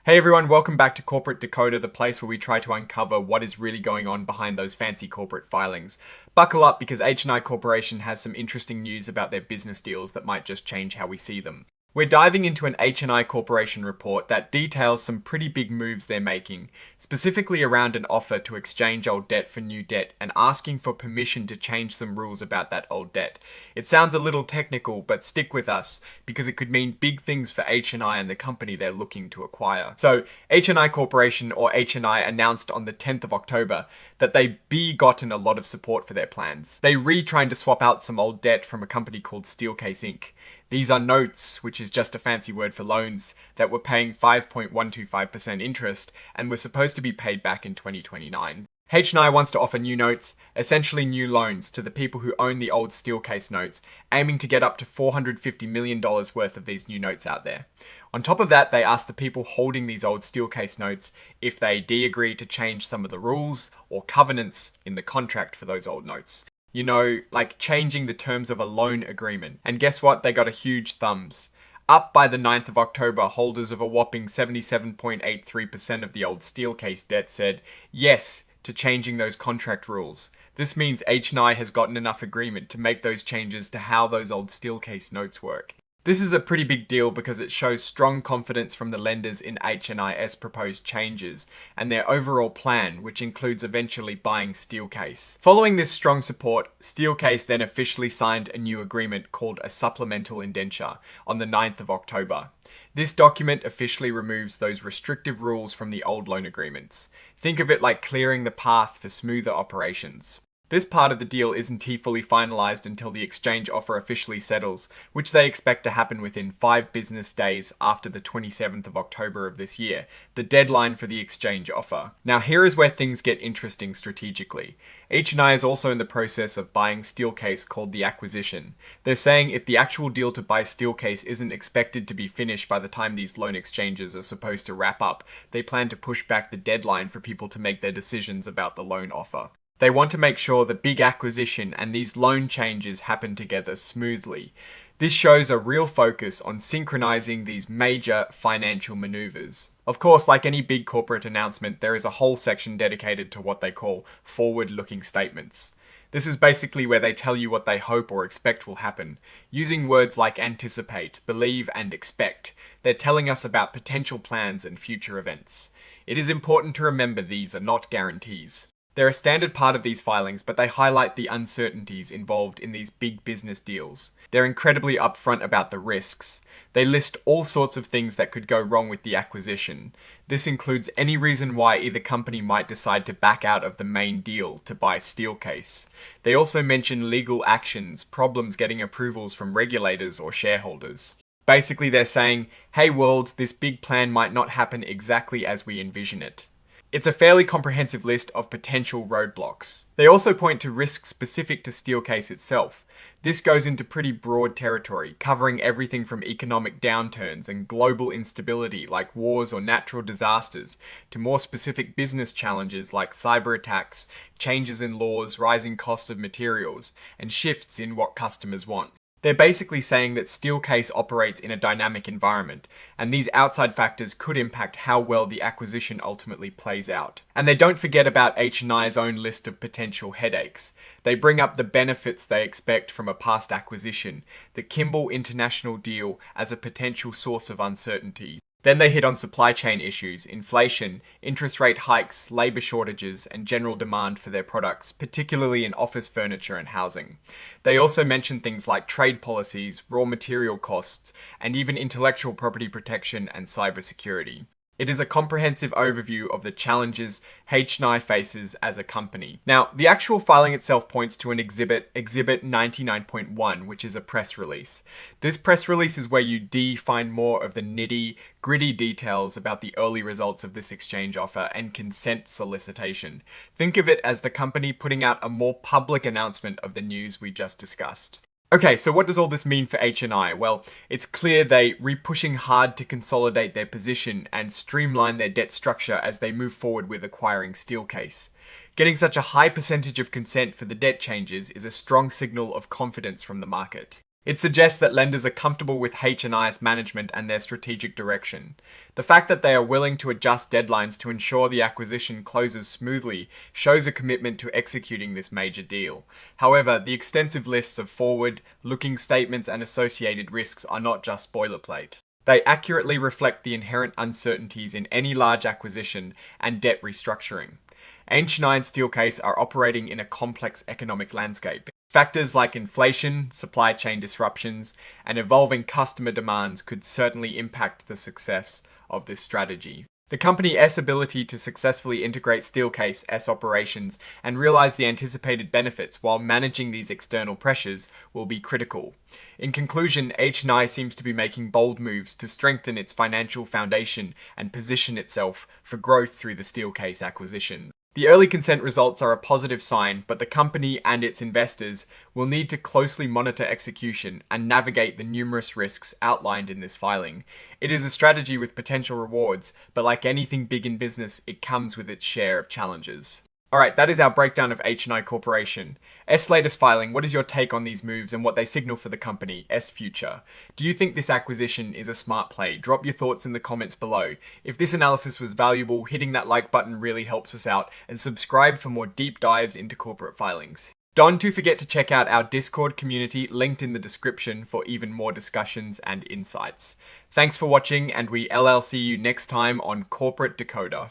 Hey everyone, welcome back to Corporate Decoder, the place where we try to uncover what is really going on behind those fancy corporate filings. Buckle up because HNI Corporation has some interesting news about their business deals that might just change how we see them. We're diving into an HNI Corporation report that details some pretty big moves they're making, specifically around an offer to exchange old debt for new debt and asking for permission to change some rules about that old debt. It sounds a little technical, but stick with us because it could mean big things for HNI and the company they're looking to acquire. So, HNI Corporation, or HNI, announced on the 10th of October that they gotten a lot of support for their plans. They trying to swap out some old debt from a company called Steelcase Inc. These are notes, which is just a fancy word for loans, that were paying 5.125% interest and were supposed to be paid back in 2029. HNI wants to offer new notes, essentially new loans, to the people who own the old Steelcase notes, aiming to get up to $450 million worth of these new notes out there. On top of that, they asked the people holding these old Steelcase notes if they agree to change some of the rules or covenants in the contract for those old notes. You know, like changing the terms of a loan agreement. And guess what? They got a huge thumbs. Up by the 9th of October, holders of a whopping 77.83% of the old Steelcase debt said yes to changing those contract rules. This means HNI has gotten enough agreement to make those changes to how those old Steelcase notes work. This is a pretty big deal because it shows strong confidence from the lenders in HNI's proposed changes and their overall plan, which includes eventually buying Steelcase. Following this strong support, Steelcase then officially signed a new agreement called a supplemental indenture on the 9th of October. This document officially removes those restrictive rules from the old loan agreements. Think of it like clearing the path for smoother operations. This part of the deal isn't fully finalized until the exchange offer officially settles, which they expect to happen within 5 business days after the 27th of October of this year, the deadline for the exchange offer. Now here is where things get interesting strategically. HNI is also in the process of buying Steelcase called the acquisition. They're saying if the actual deal to buy Steelcase isn't expected to be finished by the time these loan exchanges are supposed to wrap up, they plan to push back the deadline for people to make their decisions about the loan offer. They want to make sure the big acquisition and these loan changes happen together smoothly. This shows a real focus on synchronizing these major financial maneuvers. Of course, like any big corporate announcement, there is a whole section dedicated to what they call forward-looking statements. This is basically where they tell you what they hope or expect will happen. Using words like anticipate, believe, and expect, they're telling us about potential plans and future events. It is important to remember these are not guarantees. They're a standard part of these filings, but they highlight the uncertainties involved in these big business deals. They're incredibly upfront about the risks. They list all sorts of things that could go wrong with the acquisition. This includes any reason why either company might decide to back out of the main deal to buy Steelcase. They also mention legal actions, problems getting approvals from regulators or shareholders. Basically, they're saying, hey world, this big plan might not happen exactly as we envision it. It's a fairly comprehensive list of potential roadblocks. They also point to risks specific to Steelcase itself. This goes into pretty broad territory, covering everything from economic downturns and global instability like wars or natural disasters, to more specific business challenges like cyber attacks, changes in laws, rising costs of materials, and shifts in what customers want. They're basically saying that Steelcase operates in a dynamic environment, and these outside factors could impact how well the acquisition ultimately plays out. And they don't forget about HNI's own list of potential headaches. They bring up the benefits they expect from a past acquisition, the Kimball International deal as a potential source of uncertainty. Then they hit on supply chain issues, inflation, interest rate hikes, labor shortages, and general demand for their products, particularly in office furniture and housing. They also mention things like trade policies, raw material costs, and even intellectual property protection and cybersecurity. It is a comprehensive overview of the challenges HNI faces as a company. Now, the actual filing itself points to an exhibit 99.1, which is a press release. This press release is where you find more of the nitty-gritty details about the early results of this exchange offer and consent solicitation. Think of it as the company putting out a more public announcement of the news we just discussed. Okay, so what does all this mean for HNI? Well, it's clear they're pushing hard to consolidate their position and streamline their debt structure as they move forward with acquiring Steelcase. Getting such a high percentage of consent for the debt changes is a strong signal of confidence from the market. It suggests that lenders are comfortable with HNI's management and their strategic direction. The fact that they are willing to adjust deadlines to ensure the acquisition closes smoothly shows a commitment to executing this major deal. However, the extensive lists of forward-looking statements and associated risks are not just boilerplate. They accurately reflect the inherent uncertainties in any large acquisition and debt restructuring. HNI and Steelcase are operating in a complex economic landscape. Factors like inflation, supply chain disruptions, and evolving customer demands could certainly impact the success of this strategy. The Company S ability to successfully integrate Steelcase S operations and realize the anticipated benefits while managing these external pressures will be critical. In conclusion, HNI seems to be making bold moves to strengthen its financial foundation and position itself for growth through the Steelcase acquisition. The early consent results are a positive sign, but the company and its investors will need to closely monitor execution and navigate the numerous risks outlined in this filing. It is a strategy with potential rewards, but like anything big in business, it comes with its share of challenges. Alright, that is our breakdown of HNI Corporation. S latest filing, what is your take on these moves and what they signal for the company, S future? Do you think this acquisition is a smart play? Drop your thoughts in the comments below. If this analysis was valuable, hitting that like button really helps us out, and subscribe for more deep dives into corporate filings. Don't forget to check out our Discord community linked in the description for even more discussions and insights. Thanks for watching, and we LLC you next time on Corporate Decoder.